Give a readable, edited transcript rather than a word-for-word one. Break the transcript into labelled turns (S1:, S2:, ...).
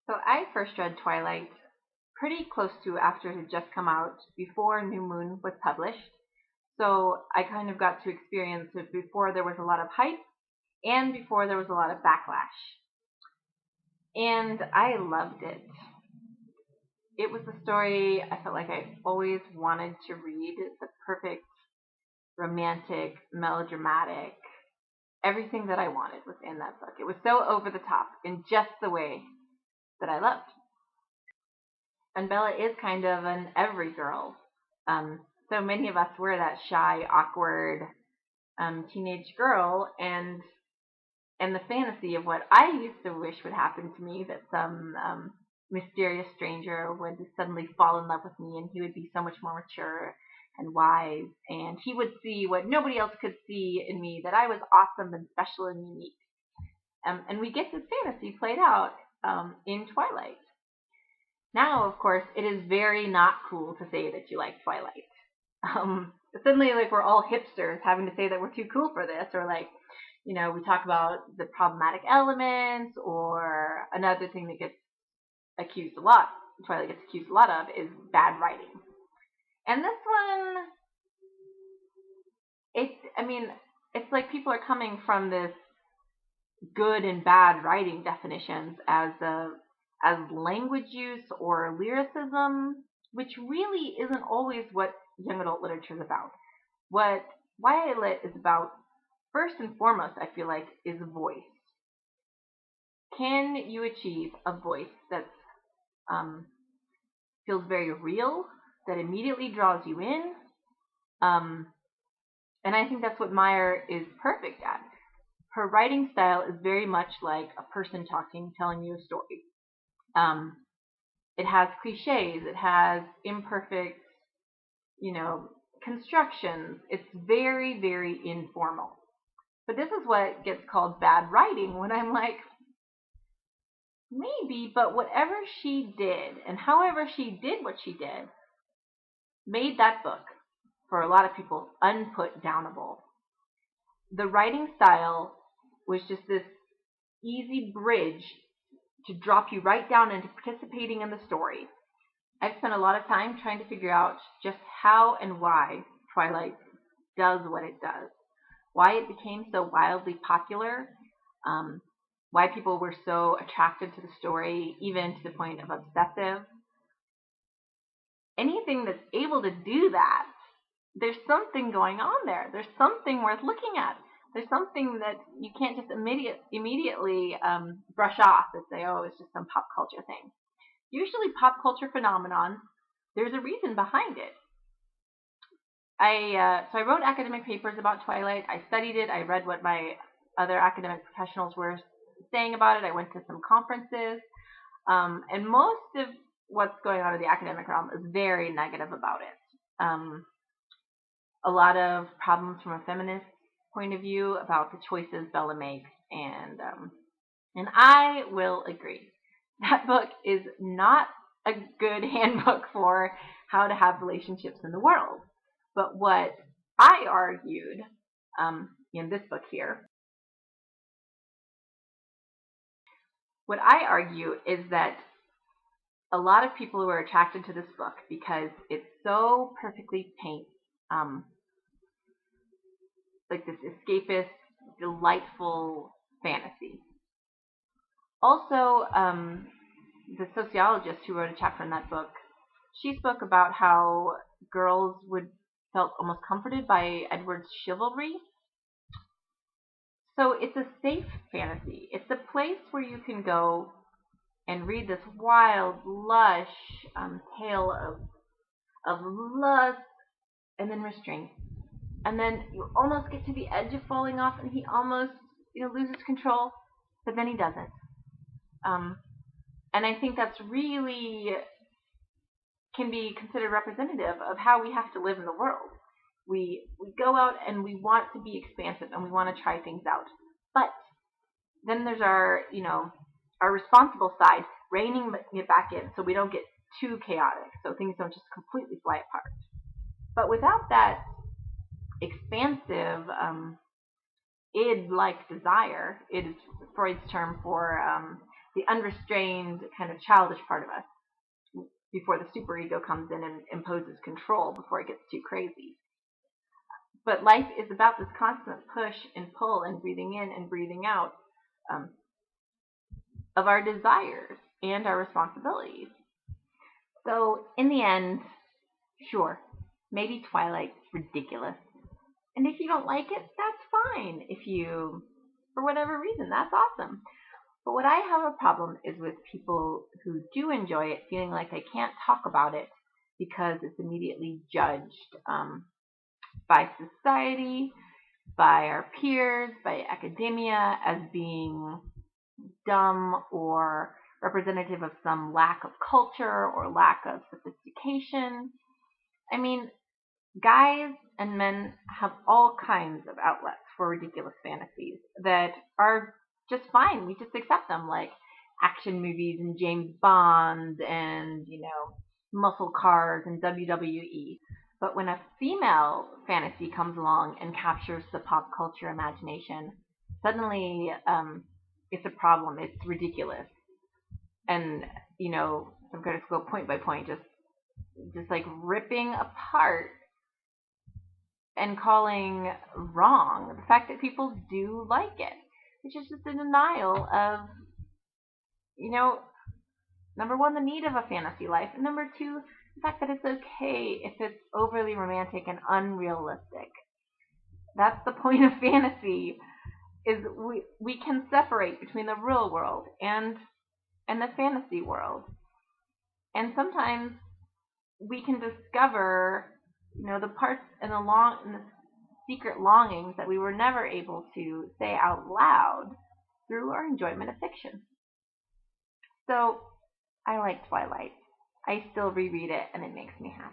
S1: So I first read Twilight pretty close to after it had just come out, before New Moon was published. So I kind of got to experience it before there was a lot of hype and before there was a lot of backlash. And I loved it. It was the story I felt like I always wanted to read. The perfect romantic, melodramatic, everything that I wanted was in that book. It was so over the top in just the way that I loved. And Bella is kind of an every girl. So many of us were that shy, awkward teenage girl, and the fantasy of what I used to wish would happen to me, that some mysterious stranger would suddenly fall in love with me, and he would be so much more mature and wise, and he would see what nobody else could see in me, that I was awesome and special and unique. And we get this fantasy played out in Twilight. Now, of course, it is very not cool to say that you like Twilight. Suddenly, like, we're all hipsters having to say that we're too cool for this, or like, we talk about the problematic elements, or another thing that Twilight gets accused a lot of, is bad writing. And this one, it's like people are coming from this good and bad writing definitions as language use or lyricism, which really isn't always what young adult literature is about. What YA Lit is about, first and foremost, I feel like, is voice. Can you achieve a voice that feels very real, that immediately draws you in? And I think that's what Meyer is perfect at. Her writing style is very much like a person talking, telling you a story. It has cliches, it has imperfect, constructions. It's very, very informal. But this is what gets called bad writing, when I'm like, maybe, but whatever she did, and however she did what she did, made that book, for a lot of people, unput-downable. The writing style was just this easy bridge to drop you right down into participating in the story. I've spent a lot of time trying to figure out just how and why Twilight does what it does, why it became so wildly popular, why people were so attracted to the story, even to the point of obsessive. Anything that's able to do that, there's something going on there. There's something worth looking at. There's something that you can't just immediately brush off and say, oh, it's just some pop culture thing. Usually pop culture phenomenon, there's a reason behind it. So I wrote academic papers about Twilight. I studied it. I read what my other academic professionals were saying about it. I went to some conferences. And most of what's going on in the academic realm is very negative about it. A lot of problems from a feminist point of view about the choices Bella makes, and I will agree. That book is not a good handbook for how to have relationships in the world. But what I argued in this book here, what I argue is that a lot of people were attracted to this book because it so perfectly paints like this escapist, delightful fantasy. Also, the sociologist who wrote a chapter in that book, she spoke about how girls felt almost comforted by Edward's chivalry. So it's a safe fantasy. It's a place where you can go and read this wild, lush tale of lust and then restraint. And then you almost get to the edge of falling off, and he almost loses control, but then he doesn't. And I think that's really can be considered representative of how we have to live in the world. We go out and we want to be expansive and we want to try things out. But then there's our responsible side, reining it back in so we don't get too chaotic, so things don't just completely fly apart. But without that expansive id-like desire, id is Freud's term for the unrestrained kind of childish part of us before the superego comes in and imposes control before it gets too crazy. But life is about this constant push and pull and breathing in and breathing out um, of our desires and our responsibilities. So in the end, sure, maybe Twilight's ridiculous. And if you don't like it, that's fine. If you, for whatever reason, that's awesome. But what I have a problem is with people who do enjoy it feeling like they can't talk about it because it's immediately judged by society, by our peers, by academia as being dumb or representative of some lack of culture or lack of sophistication. I mean, guys and men have all kinds of outlets for ridiculous fantasies that are just fine. We just accept them, like action movies and James Bond and, muscle cars and WWE. But when a female fantasy comes along and captures the pop culture imagination, suddenly it's a problem. It's ridiculous. And, I'm going to go point by point, just like ripping apart and calling wrong the fact that people do like it, which is just a denial of, number one, the need of a fantasy life, and number two, the fact that it's okay if it's overly romantic and unrealistic. That's the point of fantasy, is we can separate between the real world and the fantasy world. And sometimes we can discover, the parts and the secret longings that we were never able to say out loud through our enjoyment of fiction. So I like Twilight. I still reread it and it makes me happy.